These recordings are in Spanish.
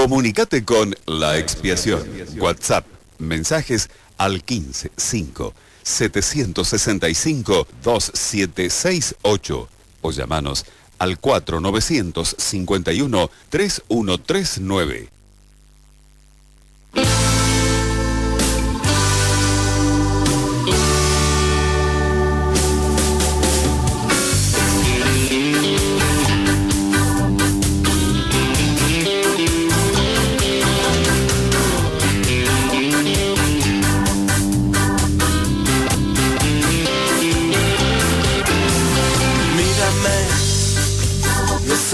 Comunicate con La Expiación. WhatsApp, mensajes al 15 5 765 2768 o llamanos al 4951 3139.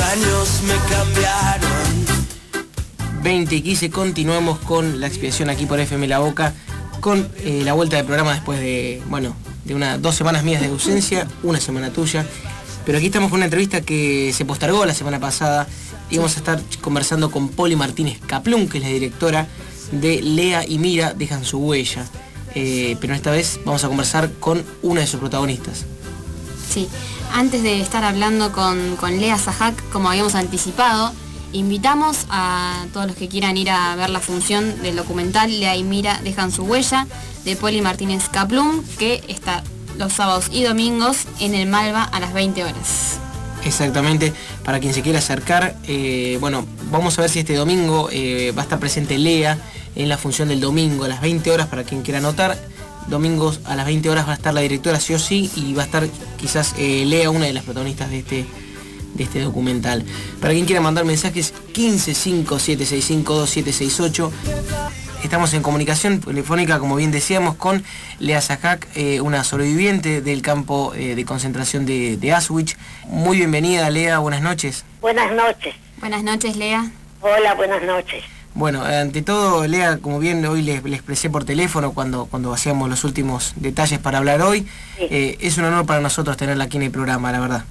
Años me cambiaron. 20 y 15, continuamos con La Expiación aquí por FM La Boca, con la vuelta del programa después de, de 2 semanas mías de ausencia, una semana tuya. Pero aquí estamos con una entrevista que se postergó la semana pasada y vamos a estar conversando con Poli Martínez Kaplún, que es la directora de Lea y Mira dejan su huella. Pero esta vez vamos a conversar con una de sus protagonistas. Sí, antes de estar hablando con Lea Sajak, como habíamos anticipado, invitamos a todos los que quieran ir a ver la función del documental Lea y Mira dejan su huella, de Poli Martínez Kaplún, que está los sábados y domingos en el Malva a las 20 horas. Exactamente, para quien se quiera acercar, vamos a ver si este domingo va a estar presente Lea en la función del domingo a las 20 horas, para quien quiera anotar. Domingos a las 20 horas va a estar la directora sí o sí, y va a estar quizás Lea, una de las protagonistas de este documental. Para quien quiera mandar mensajes, 1557652768. Estamos en comunicación telefónica, como bien decíamos, con Lea Sajak, una sobreviviente del campo de concentración de Auschwitz. Muy bienvenida, Lea, buenas noches. Buenas noches. Buenas noches, Lea. Hola, buenas noches. Bueno, ante todo, Lea, como bien hoy le expresé por teléfono cuando hacíamos los últimos detalles para hablar hoy, sí. Es un honor para nosotros tenerla aquí en el programa, la verdad.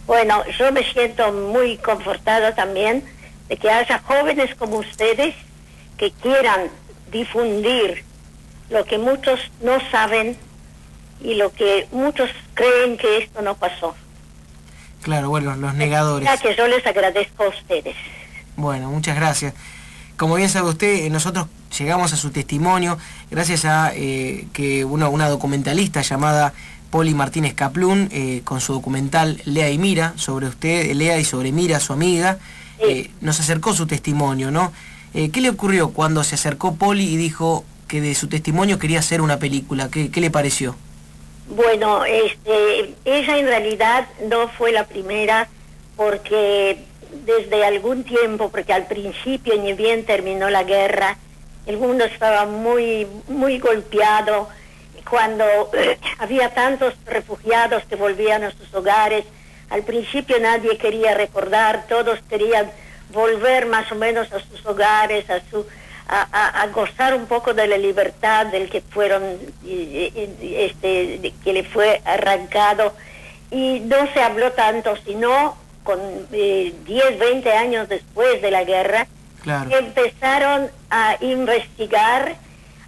Bueno, yo me siento muy confortada también de que haya jóvenes como ustedes que quieran difundir lo que muchos no saben y lo que muchos creen que esto no pasó. Claro, bueno, los negadores. Ya que yo les agradezco a ustedes. Bueno, muchas gracias. Como bien sabe usted, nosotros llegamos a su testimonio gracias a que una documentalista llamada Poli Martínez Kaplún, con su documental Lea y Mira, sobre usted, Lea, y sobre Mira, su amiga, sí. Nos acercó su testimonio, ¿no? ¿Qué le ocurrió cuando se acercó Poli y dijo que de su testimonio quería hacer una película? ¿Qué le pareció? Bueno, ella en realidad no fue la primera, porque desde algún tiempo, porque al principio ni bien terminó la guerra, el mundo estaba muy, muy golpeado, cuando había tantos refugiados que volvían a sus hogares. Al principio nadie quería recordar, todos querían volver más o menos a sus hogares, a gozar un poco de la libertad del que que le fue arrancado, y no se habló tanto, sino con 10, 20 años después de la guerra, claro, empezaron a investigar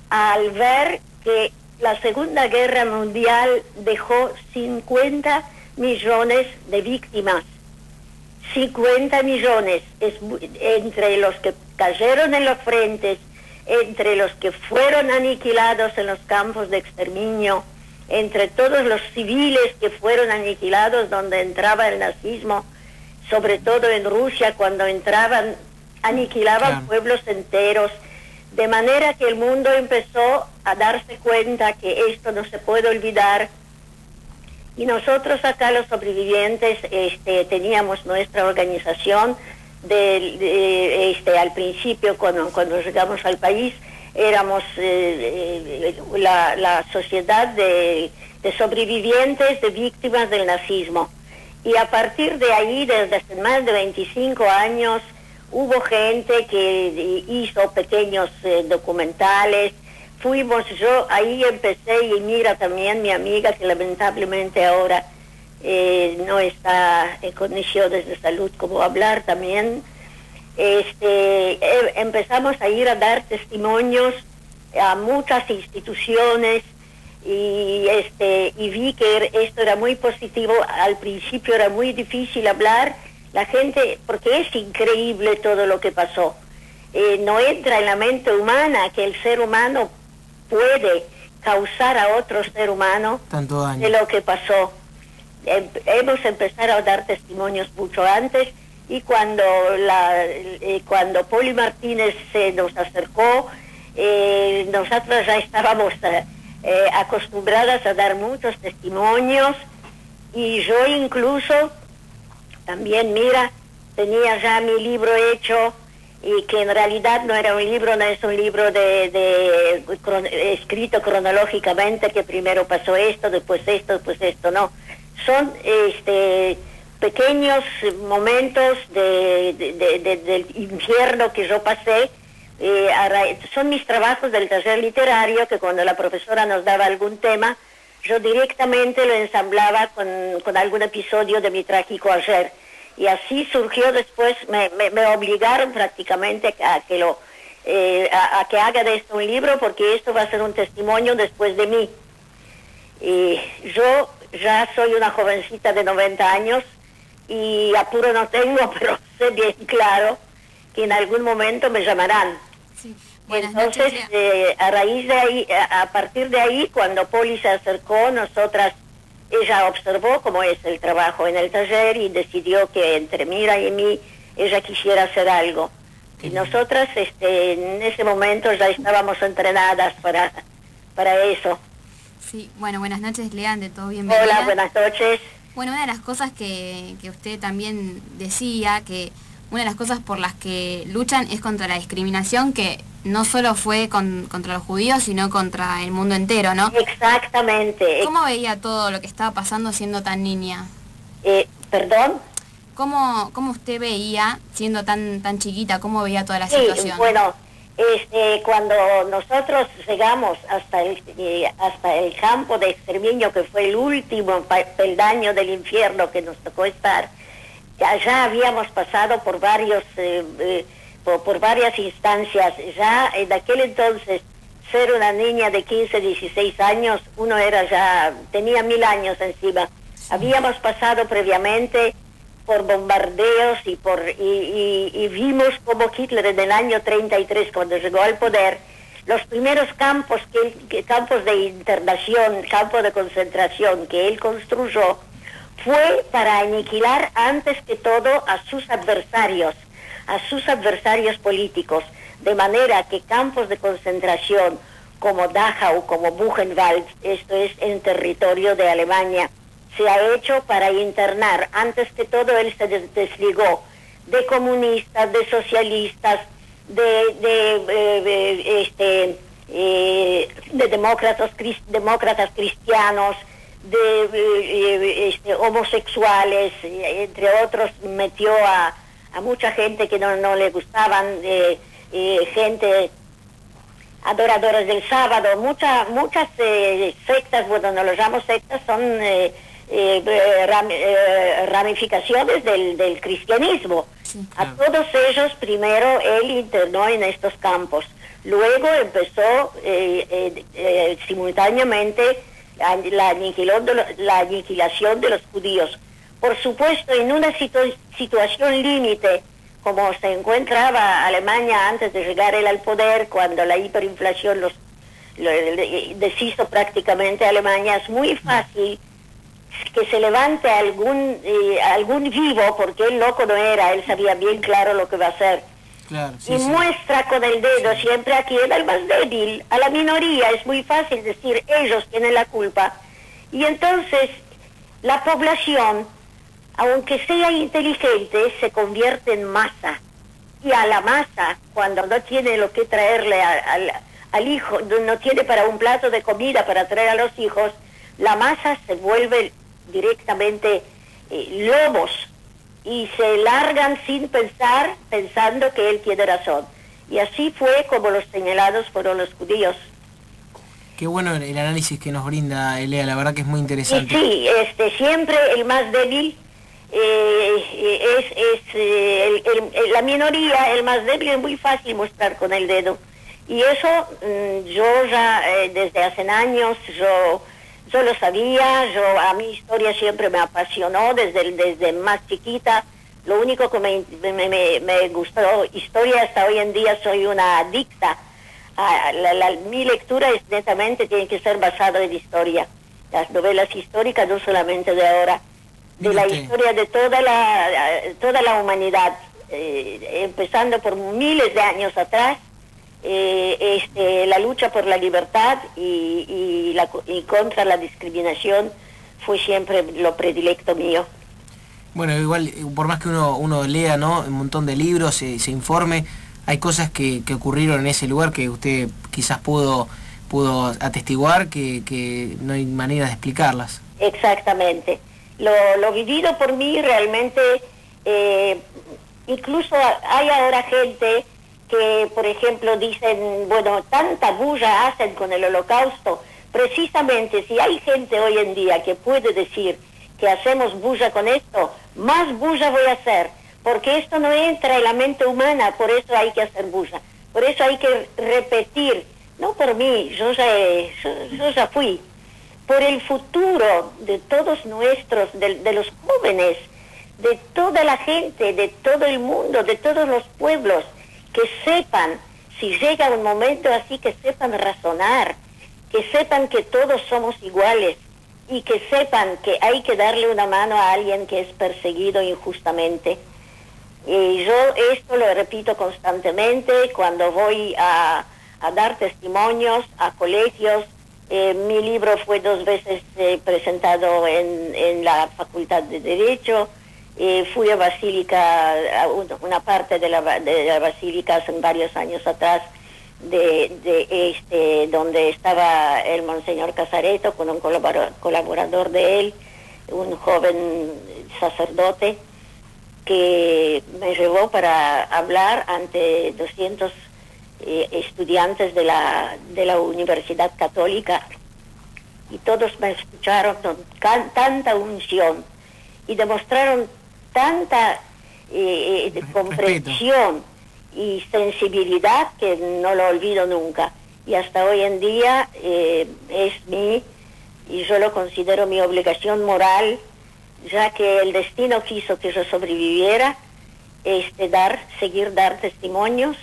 al ver que la Segunda Guerra Mundial dejó 50 millones de víctimas. 50 millones, entre los que cayeron en los frentes, entre los que fueron aniquilados en los campos de exterminio, entre todos los civiles que fueron aniquilados donde entraba el nazismo, sobre todo en Rusia, cuando aniquilaban, claro, pueblos enteros, de manera que el mundo empezó a darse cuenta que esto no se puede olvidar. Y nosotros acá, los sobrevivientes, teníamos nuestra organización, al principio cuando llegamos al país, éramos la sociedad de sobrevivientes de víctimas del nazismo. Y a partir de ahí, desde hace más de 25 años, hubo gente que hizo pequeños documentales. Yo ahí empecé, y Mira también, mi amiga, que lamentablemente ahora no está en condiciones de salud como hablar también. Empezamos a ir a dar testimonios a muchas instituciones, y vi que esto era muy positivo. Al principio era muy difícil hablar, la gente, porque es increíble todo lo que pasó. no entra en la mente humana que el ser humano puede causar a otro ser humano tanto daño de lo que pasó. Hemos empezado a dar testimonios mucho antes, y cuando Poli Martínez se nos acercó, nosotros ya estábamos acostumbradas a dar muchos testimonios, y yo incluso también, mira, tenía ya mi libro hecho, y que en realidad no era un libro, no es un libro escrito cronológicamente, que primero pasó esto, después esto, no. Son pequeños momentos del infierno que yo pasé. Son mis trabajos del taller literario, que cuando la profesora nos daba algún tema, yo directamente lo ensamblaba con algún episodio de mi trágico ayer. Y así surgió después, me obligaron prácticamente a que haga de esto un libro, porque esto va a ser un testimonio después de mí. Y yo ya soy una jovencita de 90 años, y apuro no tengo, pero sé bien claro que en algún momento me llamarán. Sí. Entonces, a raíz de ahí, a partir de ahí, cuando Poli se acercó, ella observó cómo es el trabajo en el taller y decidió que entre Mira y mí ella quisiera hacer algo. Y nosotras en ese momento ya estábamos entrenadas para eso. Sí, bueno, buenas noches, Leandre, todo bienvenida. Hola, buenas noches. Bueno, una de las cosas que usted también decía, que una de las cosas por las que luchan es contra la discriminación, que no solo fue contra los judíos, sino contra el mundo entero, ¿no? Exactamente. ¿Cómo veía todo lo que estaba pasando siendo tan niña? ¿Perdón? ¿Cómo usted veía, siendo tan chiquita, cómo veía toda la Sí, situación? Bueno, cuando nosotros llegamos hasta el campo de exterminio, que fue el último peldaño del infierno que nos tocó estar, ya habíamos pasado por varias instancias. Ya en aquel entonces, ser una niña de 15, 16 años, uno tenía 1000 años encima. Sí. Habíamos pasado previamente por bombardeos y vimos como Hitler en el año 33, cuando llegó al poder, los primeros campos campos de internación, campos de concentración que él construyó, fue para aniquilar antes que todo a sus adversarios políticos, de manera que campos de concentración como Dachau, como Buchenwald, esto es en territorio de Alemania, se ha hecho para internar. Antes que todo él se desligó de comunistas, de socialistas, de demócratas cristianos, de homosexuales, entre otros. Metió a mucha gente que no le gustaban, gente adoradores del sábado, muchas sectas, bueno, no los llamo sectas, son ramificaciones del cristianismo. Sí, claro. A todos ellos primero él internó en estos campos, luego empezó simultáneamente la aniquilación de los judíos. Por supuesto, en una situación límite, como se encontraba Alemania antes de llegar él al poder, cuando la hiperinflación deshizo prácticamente a Alemania, es muy fácil que se levante algún vivo, porque él loco no era, él sabía bien claro lo que va a hacer. Claro, sí, y sí. Muestra con el dedo siempre a quien era el más débil, a la minoría. Es muy fácil decir, ellos tienen la culpa. Y entonces la población, aunque sea inteligente, se convierte en masa. Y a la masa, cuando no tiene lo que traerle al hijo, no tiene para un plato de comida para traer a los hijos, la masa se vuelve directamente lobos, y se largan sin pensar, pensando que él tiene razón. Y así fue como los señalados fueron los judíos. Qué bueno el análisis que nos brinda Elea, la verdad que es muy interesante. Y sí, siempre el más débil la minoría, el más débil es muy fácil mostrar con el dedo. Y eso yo ya desde hace años, yo lo sabía. A mi historia siempre me apasionó desde más chiquita. Lo único que me gustó historia hasta hoy en día, soy una adicta. Mi lectura es netamente, tiene que ser basada en historia. Las novelas históricas, no solamente de ahora, de la historia de toda la humanidad, empezando por miles de años atrás, la lucha por la libertad y contra la discriminación fue siempre lo predilecto mío. Bueno, igual, por más que uno lea, ¿no?, un montón de libros, se informe, hay cosas que ocurrieron en ese lugar que usted quizás pudo atestiguar, que no hay manera de explicarlas. Exactamente. Lo vivido por mí realmente, incluso hay ahora gente que, por ejemplo, dicen, bueno, tanta bulla hacen con el Holocausto. Precisamente, si hay gente hoy en día que puede decir que hacemos bulla con esto, más bulla voy a hacer, porque esto no entra en la mente humana, por eso hay que hacer bulla. Por eso hay que repetir, no por mí, yo ya fui, por el futuro de todos nuestros, de los jóvenes, de toda la gente, de todo el mundo, de todos los pueblos, que sepan, si llega un momento así, que sepan razonar, que sepan que todos somos iguales y que sepan que hay que darle una mano a alguien que es perseguido injustamente. Y yo esto lo repito constantemente cuando voy a dar testimonios a colegios. Mi libro fue 2 veces presentado en la Facultad de Derecho. Fui a Basílica, a una parte de la Basílica hace varios años atrás, donde estaba el Monseñor Casareto con un colaborador de él, un joven sacerdote, que me llevó para hablar ante 200 estudiantes de la Universidad Católica, y todos me escucharon con tanta unción y demostraron tanta comprensión y sensibilidad que no lo olvido nunca. Y hasta hoy en día y yo lo considero mi obligación moral, ya que el destino quiso que yo sobreviviera, seguir dar testimonios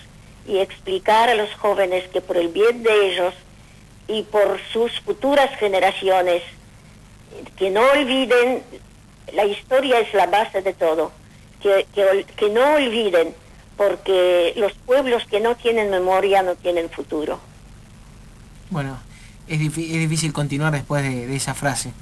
y explicar a los jóvenes que por el bien de ellos y por sus futuras generaciones, que no olviden, la historia es la base de todo, que no olviden, porque los pueblos que no tienen memoria no tienen futuro. Bueno, es difícil continuar después de esa frase.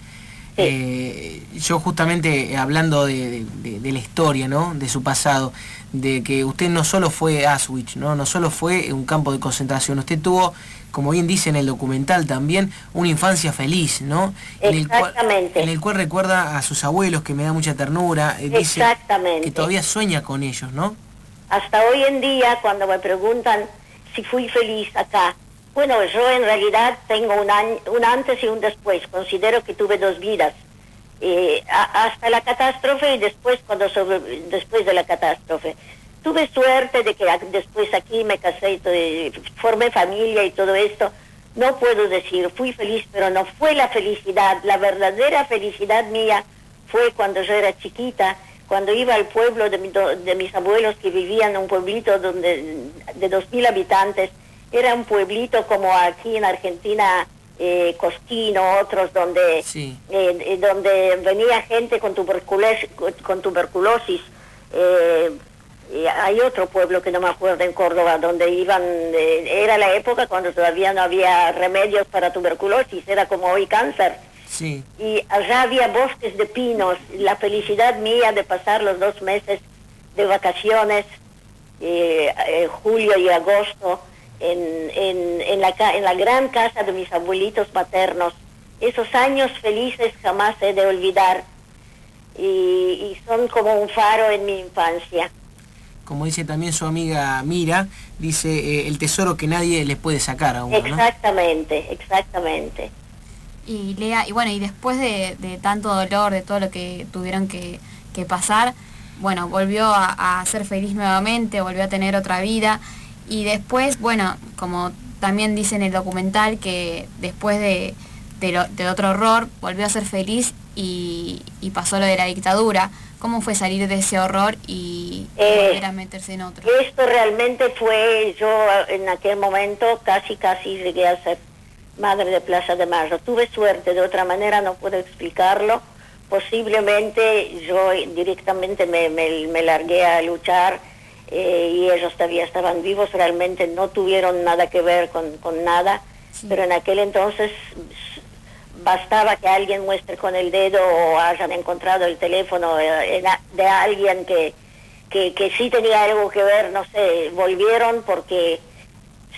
Sí. Yo justamente hablando de la historia, ¿no?, de su pasado, de que usted no solo fue Auschwitz, no solo fue un campo de concentración, usted tuvo, como bien dice en el documental también, una infancia feliz, ¿no? Exactamente. En el cual recuerda a sus abuelos, que me da mucha ternura, dice que todavía sueña con ellos, ¿no? Hasta hoy en día, cuando me preguntan si fui feliz acá, bueno, yo en realidad tengo un antes y un después. Considero que tuve 2 vidas, hasta la catástrofe y después de la catástrofe. Tuve suerte de que después aquí me casé, formé familia y todo esto. No puedo decir, fui feliz, pero no fue la felicidad. La verdadera felicidad mía fue cuando yo era chiquita, cuando iba al pueblo de mis abuelos, que vivían en un pueblito de 2.000 habitantes. Era un pueblito como aquí en Argentina, Cosquín o otros, donde venía gente con tuberculosis. Hay otro pueblo que no me acuerdo en Córdoba, donde iban, era la época cuando todavía no había remedios para tuberculosis, era como hoy cáncer. Sí. Y allá había bosques de pinos. La felicidad mía de pasar los 2 meses de vacaciones, julio y agosto, en la gran casa de mis abuelitos maternos. Esos años felices jamás he de olvidar, y son como un faro en mi infancia. Como dice también su amiga Mira, dice el tesoro que nadie les puede sacar a uno, Exactamente, ¿no? Exactamente. Y Lea, y bueno, y después de tanto dolor, de todo lo que tuvieron que pasar, bueno, volvió a ser feliz nuevamente, volvió a tener otra vida. Y después, bueno, como también dice en el documental, que después de otro horror, volvió a ser feliz y pasó lo de la dictadura. ¿Cómo fue salir de ese horror y volver a meterse en otro? Esto realmente fue, yo en aquel momento casi llegué a ser madre de Plaza de Mayo. Tuve suerte, de otra manera no puedo explicarlo. Posiblemente yo directamente me largué a luchar y ellos todavía estaban vivos, realmente no tuvieron nada que ver con nada, sí. Pero en aquel entonces bastaba que alguien muestre con el dedo o hayan encontrado el teléfono de alguien que sí tenía algo que ver, no sé, volvieron porque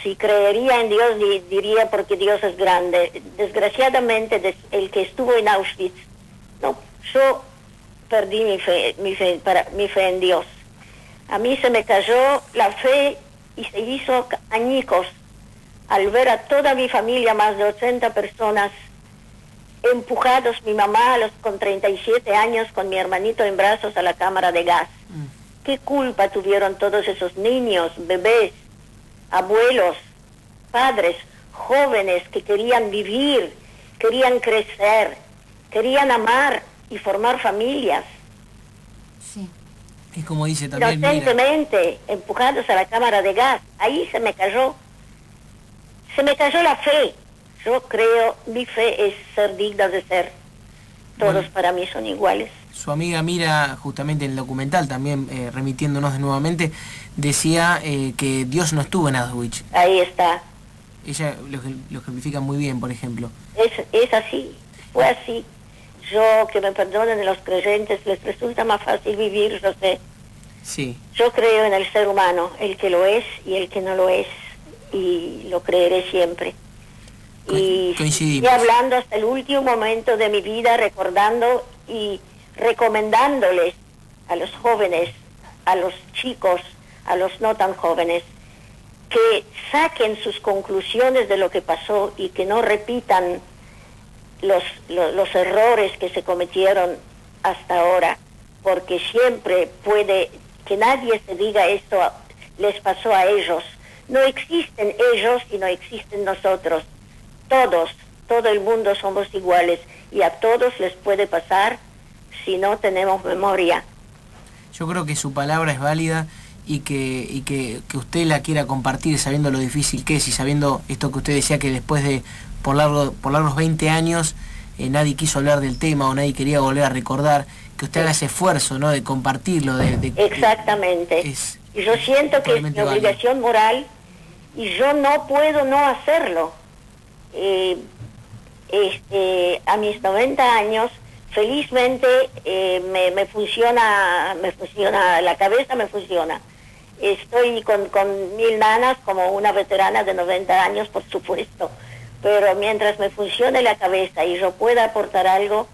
si creería en Dios diría porque Dios es grande. Desgraciadamente el que estuvo en Auschwitz, no, yo perdí mi fe en Dios. A mí se me cayó la fe y se hizo añicos al ver a toda mi familia, más de 80 personas, empujados, mi mamá con 37 años, con mi hermanito en brazos a la cámara de gas. ¿Qué culpa tuvieron todos esos niños, bebés, abuelos, padres, jóvenes que querían vivir, querían crecer, querían amar y formar familias? Sí. Es como dice también, inocentemente, empujados a la cámara de gas. Ahí se me cayó la fe. Yo creo, mi fe es ser digna de ser. Todos para mí son iguales. Su amiga Mira, justamente en el documental, también remitiéndonos nuevamente, decía que Dios no estuvo en Auschwitz. Ahí está. Ella lo ejemplifica muy bien, por ejemplo. Es así, fue así. Yo, que me perdonen los creyentes, les resulta más fácil vivir, yo sé. Sí. Yo creo en el ser humano, el que lo es y el que no lo es, y lo creeré siempre. Y hablando hasta el último momento de mi vida, recordando y recomendándoles a los jóvenes, a los chicos, a los no tan jóvenes, que saquen sus conclusiones de lo que pasó y que no repitan los errores que se cometieron hasta ahora, porque siempre puede que nadie se diga esto les pasó a ellos. No existen ellos y no existen nosotros. Todo el mundo somos iguales y a todos les puede pasar si no tenemos memoria. Yo creo que su palabra es válida y que usted la quiera compartir sabiendo lo difícil que es y sabiendo esto que usted decía, que después de por largos 20 años nadie quiso hablar del tema o nadie quería volver a recordar, que usted haga ese esfuerzo, ¿no?, de compartirlo. Exactamente. Y yo siento que es mi obligación moral y yo no puedo no hacerlo. A mis 90 años, felizmente me funciona la cabeza, me funciona. Estoy con 1000 nanas como una veterana de 90 años, por supuesto, pero mientras me funcione la cabeza y yo pueda aportar algo,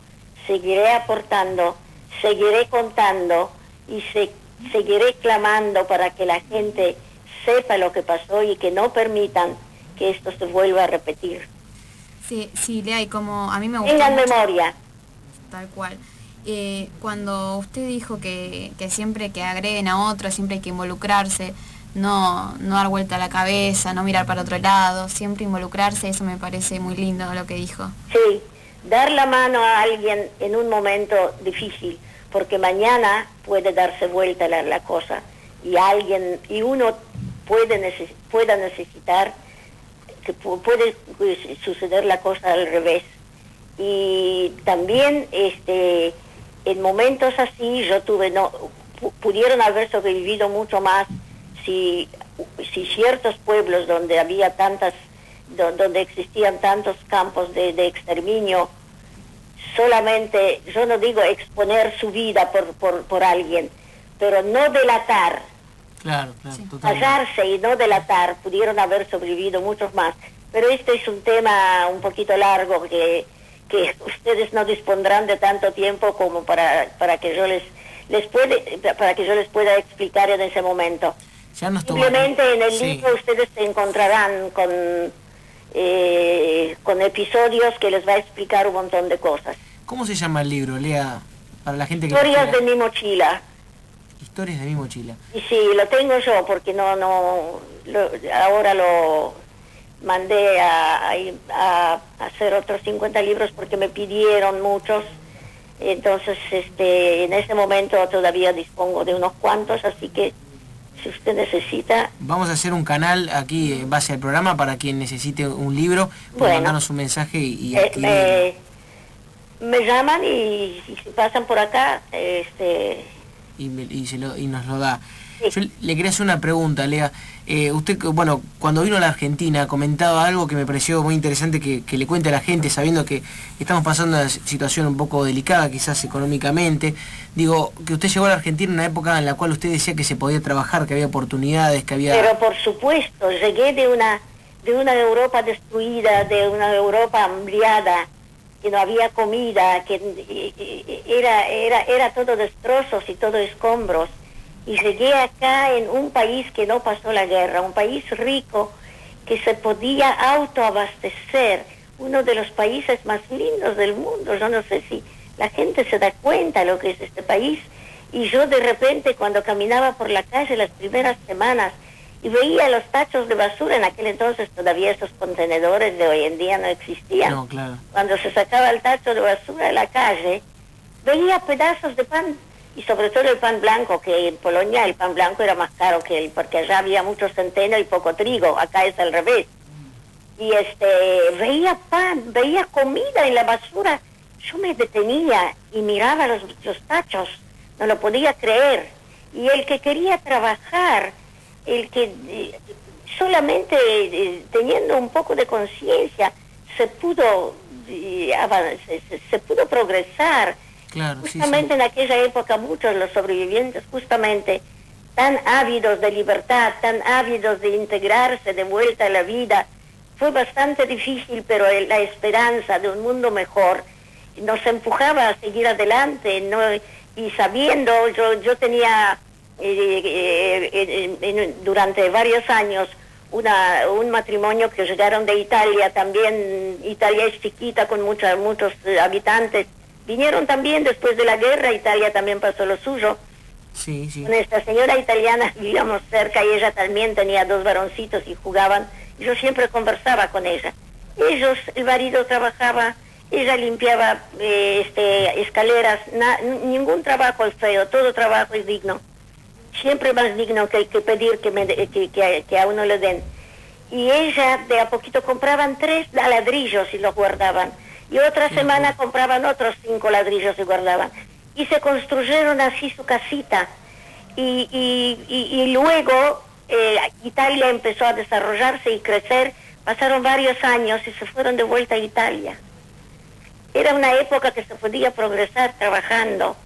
seguiré aportando, seguiré contando y seguiré clamando para que la gente sepa lo que pasó y que no permitan que esto se vuelva a repetir. Sí, Lea, y como a mí me gusta tengan mucho, memoria. Tal cual. Cuando usted dijo que siempre que agreguen a otro, siempre hay que involucrarse, no dar vuelta a la cabeza, no mirar para otro lado, siempre involucrarse, eso me parece muy lindo lo que dijo. Sí, dar la mano a alguien en un momento difícil, porque mañana puede darse vuelta la cosa y uno pueda necesitar, que puede suceder la cosa al revés. Y también en momentos así yo pudieron haber sobrevivido mucho más si ciertos pueblos donde había donde existían tantos campos de exterminio, solamente, yo no digo exponer su vida por alguien, pero no delatar. Claro, sí. Callarse y no delatar, pudieron haber sobrevivido muchos más. Pero este es un tema un poquito largo que ustedes no dispondrán de tanto tiempo como para que yo les pueda explicar en ese momento. Simplemente en el libro ustedes se encontrarán con episodios que les va a explicar un montón de cosas. ¿Cómo se llama el libro, Lea, para la gente que Historias de mi mochila? Historias de mi mochila. Y sí, lo tengo yo porque ahora lo mandé a hacer otros 50 libros porque me pidieron muchos Entonces, en ese momento todavía dispongo de unos cuantos, así que si usted necesita... Vamos a hacer un canal aquí en base al programa para quien necesite un libro, puede mandarnos un mensaje y me llaman y si pasan por acá, y nos lo da. Sí. Yo le quería hacer una pregunta, Lea. Usted, bueno, cuando vino a la Argentina comentaba algo que me pareció muy interesante que le cuente a la gente, sabiendo que estamos pasando una situación un poco delicada, quizás económicamente. Digo, que usted llegó a la Argentina en una época en la cual usted decía que se podía trabajar, que había oportunidades, que había... Pero por supuesto, llegué de una Europa destruida, de una Europa hambriada, que no había comida, que era todo destrozos y todo escombros. Y llegué acá en un país que no pasó la guerra, un país rico que se podía autoabastecer, uno de los países más lindos del mundo. Yo no sé si la gente se da cuenta de lo que es este país. Y yo de repente cuando caminaba por la calle las primeras semanas y veía los tachos de basura, en aquel entonces todavía esos contenedores de hoy en día no existían. No, claro. Cuando se sacaba el tacho de basura de la calle, veía pedazos de pan. Y sobre todo el pan blanco, que en Polonia el pan blanco era más caro porque allá había mucho centeno y poco trigo, acá es al revés. Y veía pan, veía comida en la basura, yo me detenía y miraba los tachos, no lo podía creer. Y el que quería trabajar, el que solamente teniendo un poco de conciencia se pudo progresar. Claro, justamente en aquella época muchos de los sobrevivientes, justamente tan ávidos de libertad, tan ávidos de integrarse de vuelta a la vida, fue bastante difícil, pero la esperanza de un mundo mejor nos empujaba a seguir adelante, ¿no? Y sabiendo, yo tenía durante varios años un matrimonio que llegaron de Italia, también Italia es chiquita con muchos habitantes. Vinieron también después de la guerra, Italia también pasó lo suyo. Sí, sí. Con esta señora italiana vivíamos cerca y ella también tenía 2 varoncitos y jugaban. Yo siempre conversaba con ella. El marido trabajaba, ella limpiaba escaleras, ningún trabajo es feo, todo trabajo es digno. Siempre más digno que pedir que a uno le den. Y ella de a poquito compraban 3 ladrillos y los guardaban. Y otra semana compraban otros 5 ladrillos y guardaban. Y se construyeron así su casita. Y luego Italia empezó a desarrollarse y crecer. Pasaron varios años y se fueron de vuelta a Italia. Era una época que se podía progresar trabajando.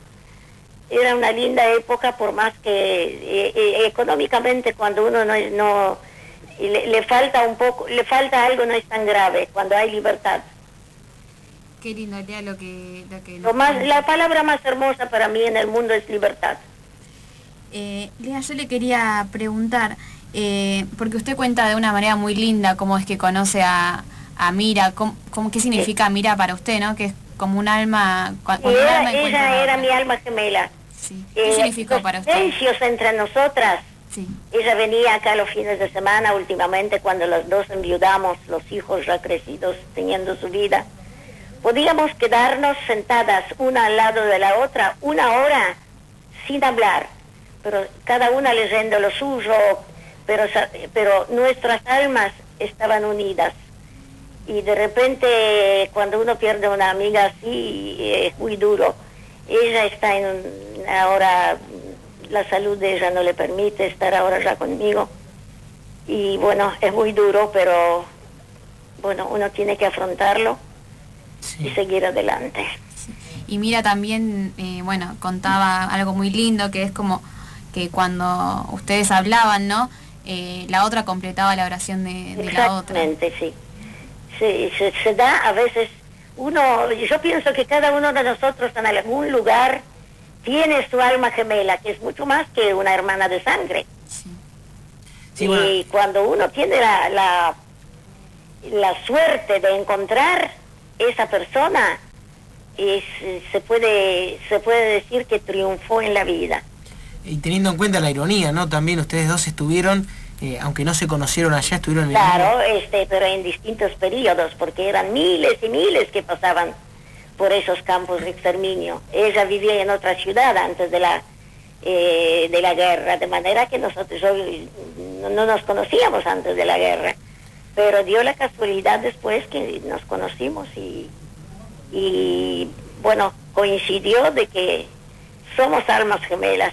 Era una linda época, por más que económicamente cuando uno no le falta un poco, le falta algo, no es tan grave cuando hay libertad. Qué lindo, Lea, lo que la palabra más hermosa para mí en el mundo es libertad. Lea, yo le quería preguntar, porque usted cuenta de una manera muy linda cómo es que conoce a Mira, qué significa Mira para usted, ¿no? Que es como un alma... Ella era mi alma gemela. Sí. ¿Qué significó para usted? Silencios entre nosotras. Sí. Ella venía acá los fines de semana, últimamente cuando los dos enviudamos, los hijos ya crecidos, teniendo su vida. Podíamos quedarnos sentadas una al lado de la otra 1 hora sin hablar, pero cada una leyendo lo suyo, pero nuestras almas estaban unidas. Y de repente cuando uno pierde una amiga así es muy duro. Ella está ahora, la salud de ella no le permite estar ahora ya conmigo. Y bueno, es muy duro, pero bueno, uno tiene que afrontarlo. Sí. Y seguir adelante. Sí. Y Mira también, contaba algo muy lindo, que es como que cuando ustedes hablaban, ¿no? La otra completaba la oración de la otra. Exactamente, sí. Se da a veces, yo pienso que cada uno de nosotros en algún lugar tiene su alma gemela, que es mucho más que una hermana de sangre. Sí. Sí, y cuando uno tiene la suerte de encontrar esa persona, se puede decir que triunfó en la vida. Y teniendo en cuenta la ironía, ¿no? También ustedes dos estuvieron, aunque no se conocieron allá, estuvieron en Claro, pero en distintos periodos, porque eran miles y miles que pasaban por esos campos de exterminio. Ella vivía en otra ciudad antes de la guerra, de manera que nosotros no nos conocíamos antes de la guerra, pero dio la casualidad después que nos conocimos y bueno, coincidió de que somos almas gemelas.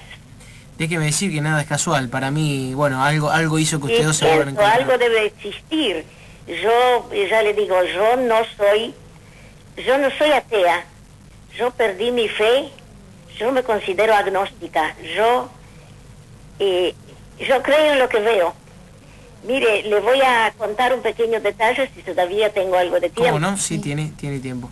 Déjeme decir que nada es casual. Para mí, bueno, algo hizo que ustedes dos se vuelvan a encontrar. Algo debe existir. Yo ya le digo, yo no soy atea. Yo perdí mi fe. Yo me considero agnóstica. Yo creo en lo que veo. Mire, le voy a contar un pequeño detalle si todavía tengo algo de tiempo. ¿Cómo no? Sí, tiene tiempo.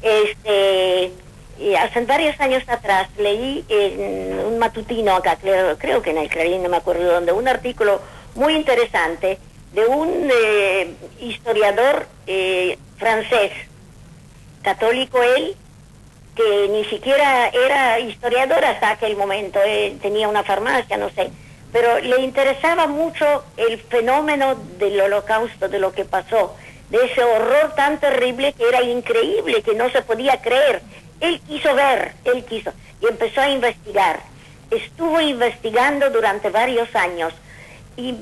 Hace varios años atrás leí en un matutino acá, creo que en el Clarín, no me acuerdo dónde, un artículo muy interesante de un historiador francés, católico él, que ni siquiera era historiador hasta aquel momento, tenía una farmacia, no sé, pero le interesaba mucho el fenómeno del Holocausto, de lo que pasó, de ese horror tan terrible que era increíble, que no se podía creer. Él quiso ver, y empezó a investigar. Estuvo investigando durante varios años y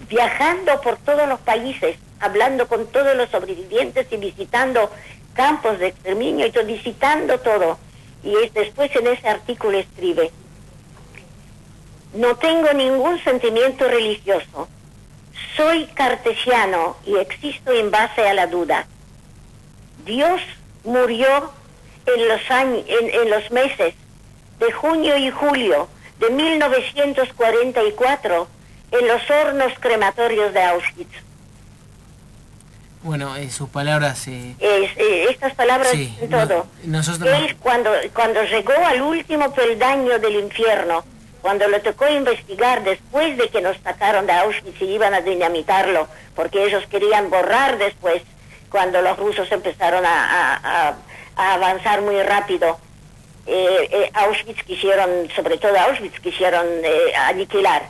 viajando por todos los países, hablando con todos los sobrevivientes y visitando campos de exterminio, y visitando todo. Y después en ese artículo escribe: no tengo ningún sentimiento religioso, soy cartesiano y existo en base a la duda. Dios murió en los meses de junio y julio de 1944 en los hornos crematorios de Auschwitz. Bueno, sus palabras... estas palabras sí, dicen todo. Él cuando llegó al último peldaño del infierno, cuando le tocó investigar después de que nos sacaron de Auschwitz y iban a dinamitarlo, porque ellos querían borrar después, cuando los rusos empezaron a avanzar muy rápido. Sobre todo Auschwitz quisieron aniquilar.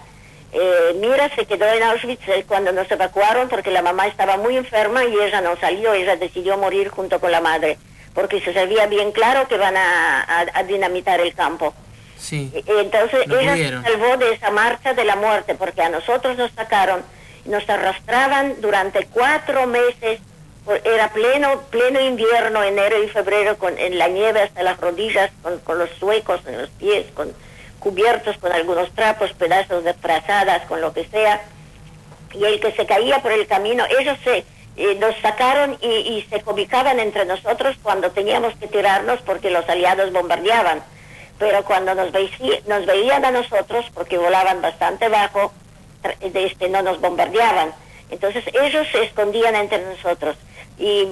Mira se quedó en Auschwitz cuando nos evacuaron porque la mamá estaba muy enferma y ella no salió, ella decidió morir junto con la madre, porque se sabía bien claro que van a dinamitar el campo. Sí. Entonces ella se salvó de esa marcha de la muerte, porque a nosotros nos sacaron, nos arrastraban durante 4 meses. Era pleno invierno, enero y febrero, en la nieve hasta las rodillas, con los huecos en los pies, cubiertos con algunos trapos, pedazos de frazadas, con lo que sea. Y el que se caía por el camino, ellos nos sacaron y se cobijaban entre nosotros cuando teníamos que tirarnos porque los aliados bombardeaban. Pero cuando nos veían a nosotros, porque volaban bastante bajo, no nos bombardeaban. Entonces ellos se escondían entre nosotros. Y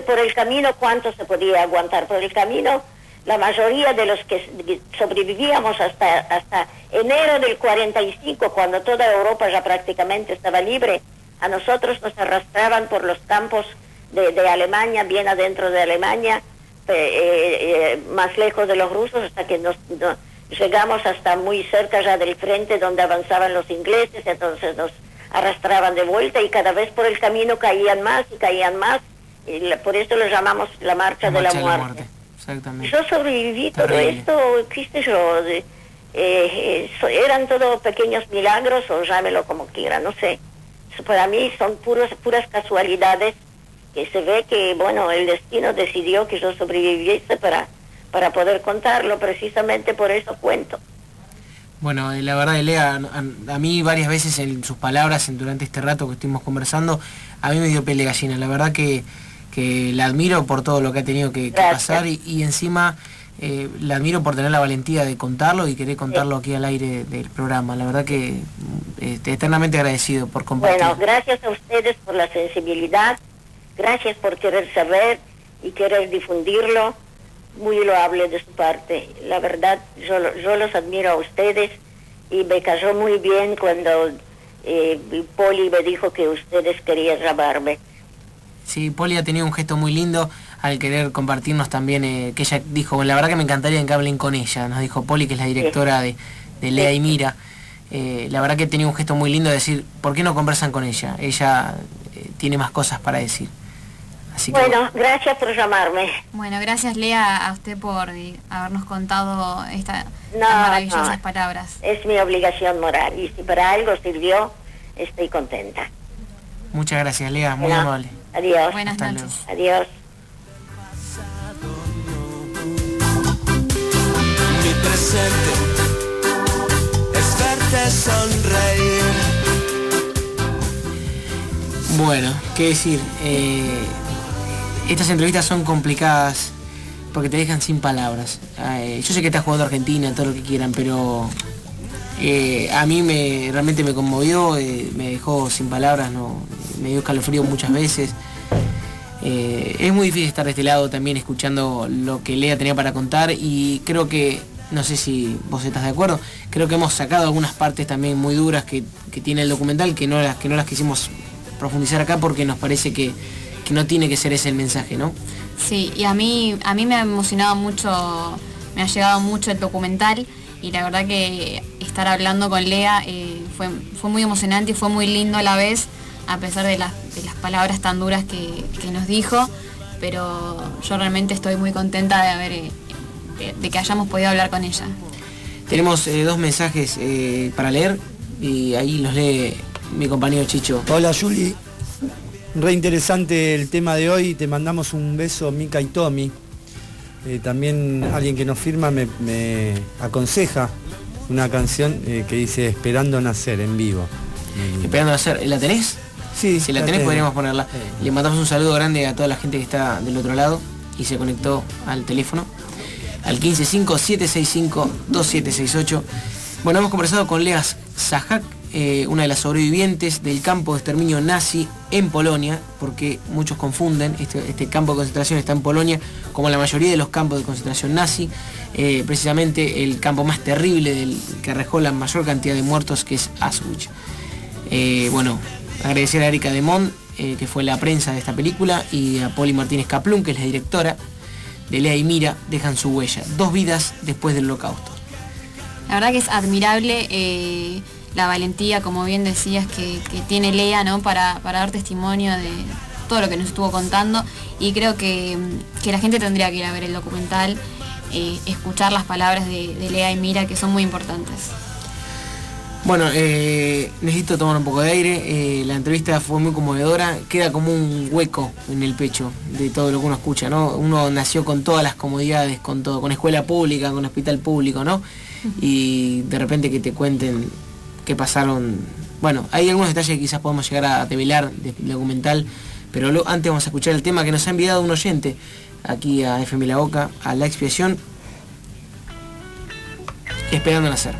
por el camino, ¿cuánto se podía aguantar? Por el camino, la mayoría de los que sobrevivíamos hasta enero del 45, cuando toda Europa ya prácticamente estaba libre, a nosotros nos arrastraban por los campos de Alemania, bien adentro de Alemania, más lejos de los rusos, hasta que llegamos hasta muy cerca ya del frente donde avanzaban los ingleses. Entonces nos arrastraban de vuelta y cada vez por el camino caían más, y por eso lo llamamos la marcha de la muerte. Exactamente. Yo sobreviví todo esto, qué sé yo, eran todos pequeños milagros, o llámelo como quiera, no sé. Para mí son puras casualidades, que se ve que, bueno, el destino decidió que yo sobreviviese para poder contarlo, precisamente por eso cuento. Bueno, la verdad, Lea, a mí varias veces en sus palabras, durante este rato que estuvimos conversando, a mí me dio piel de gallina. La verdad que la admiro por todo lo que ha tenido que pasar y encima la admiro por tener la valentía de contarlo y querer contarlo aquí al aire del programa. La verdad que eternamente agradecido por compartir. Bueno, gracias a ustedes por la sensibilidad, gracias por querer saber y querer difundirlo. Muy loable de su parte. La verdad, yo los admiro a ustedes y me cayó muy bien cuando Poli me dijo que ustedes querían llamarme. Sí, Poli ha tenido un gesto muy lindo al querer compartirnos también, que ella dijo, la verdad que me encantaría que hablen con ella, nos dijo Poli, que es la directora de Lea y Mira. La verdad que tenía un gesto muy lindo de decir, ¿por qué no conversan con ella? Ella tiene más cosas para decir. Así que, bueno, gracias por llamarme. Bueno, gracias Lea a usted por habernos contado estas No, maravillosas no. palabras. Es mi obligación moral y si para algo sirvió, estoy contenta. muchas gracias, Lea, muy Bueno, amable. Adiós. Buenas Hasta noches. Adiós. Mi presente es verte sonreír. Bueno, qué decir, estas entrevistas son complicadas porque te dejan sin palabras. Yo sé que estás jugando a Argentina, todo lo que quieran, pero a mí realmente me conmovió, me dejó sin palabras, me dio escalofrío muchas veces. Es muy difícil estar de este lado también escuchando lo que Lea tenía para contar y creo que, no sé si vos estás de acuerdo, creo que hemos sacado algunas partes también muy duras que tiene el documental, que no las quisimos profundizar acá porque nos parece que no tiene que ser ese el mensaje, ¿no? Sí, y a mí me ha emocionado mucho, me ha llegado mucho el documental y la verdad que estar hablando con Lea fue muy emocionante y fue muy lindo a la vez, a pesar de las palabras tan duras que nos dijo, pero yo realmente estoy muy contenta de que hayamos podido hablar con ella. Tenemos 2 mensajes para leer y ahí los lee mi compañero Chicho. Hola Juli, re interesante el tema de hoy, te mandamos un beso Mica y Tommy. También alguien que nos firma me aconseja una canción que dice Esperando Nacer en vivo. Esperando nacer, ¿la tenés? Sí, Si la tenés podríamos ponerla. Le mandamos un saludo grande a toda la gente que está del otro lado y se conectó al teléfono, al 155-765-2768. Bueno, hemos conversado con Lea Zahak, una de las sobrevivientes del campo de exterminio nazi en Polonia, porque muchos confunden, este campo de concentración está en Polonia, como la mayoría de los campos de concentración nazi, precisamente el campo más terrible que arrojó la mayor cantidad de muertos, que es Auschwitz. Bueno, agradecer a Erika Demont, que fue la prensa de esta película, y a Poli Martínez Kaplun, que es la directora de Lea y Mira, dejan su huella. 2 vidas después del Holocausto. La verdad que es admirable la valentía, como bien decías, que tiene Lea, ¿no? para dar testimonio de todo lo que nos estuvo contando, y creo que la gente tendría que ir a ver el documental, escuchar las palabras de Lea y Mira, que son muy importantes. Bueno, necesito tomar un poco de aire. La entrevista fue muy conmovedora. Queda como un hueco en el pecho de todo lo que uno escucha, ¿no? Uno nació con todas las comodidades, con todo, con escuela pública, con hospital público, ¿no? Y de repente que te cuenten que pasaron... Bueno, hay algunos detalles que quizás podemos llegar a develar del documental, pero antes vamos a escuchar el tema que nos ha enviado un oyente aquí a FM La Boca, a La Expiación, Esperando Nacer.